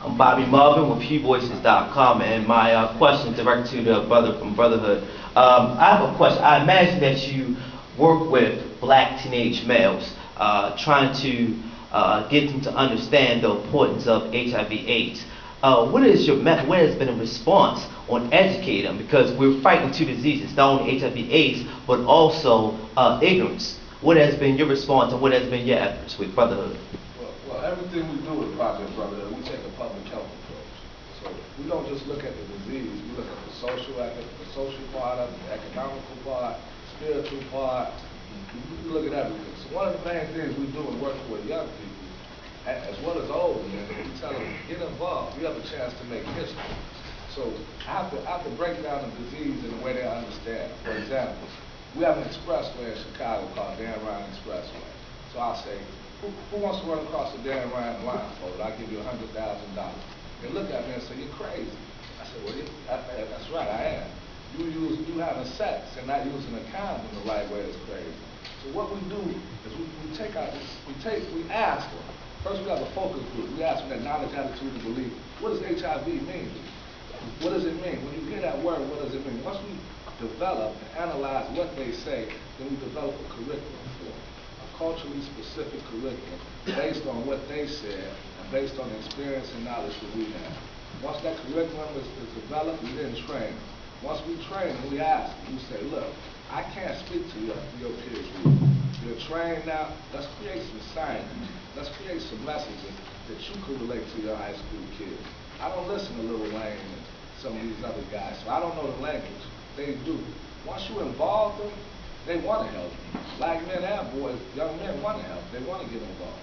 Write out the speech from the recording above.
I'm Bobby Marvin with HughVoices.com, and my question is directed to the brother from Brotherhood. I have a question. I imagine that you work with black teenage males, trying to get them to understand the importance of HIV/AIDS. What is your method? What has been a response on educating them? Because we're fighting two diseases, not only HIV/AIDS, but also ignorance. What has been your response, and what has been your efforts with Brotherhood? Well, everything we do with Project Brotherhood, we take a public health approach. So we don't just look at the disease, we look at the social part of it, the economical part, spiritual part. We look at everything. So one of the main things we do in working with young people, as well as old men, we tell them, get involved. You have a chance to make history. So I have to break down the disease in a way they understand. For example, we have an expressway in Chicago called Dan Ryan Expressway. So I'll say, who wants to run across the Dan Ryan blindfold? I'll give you $100,000. They look at me and say, you're crazy. I said, well, that's right, I am. You having sex and not using a condom the right way is crazy. So what we do is we ask them. First we have a focus group. We ask them that knowledge, attitude, and belief. What does HIV mean? What does it mean? When you hear that word, what does it mean? Once we develop and analyze what they say, then we develop a curriculum for them. Culturally specific curriculum based on what they said and based on the experience and knowledge that we have. Once that curriculum is developed, we then train. Once we train, we ask, we say, look, I can't speak to your peers group. You're trained now, let's create some science. Let's create some messages that you can relate to your high school kids. I don't listen to Lil Wayne and some of these other guys, so I don't know the language. They do. Once you involve them, they want to help you. Black men and boys, young men want to help. They want to get involved.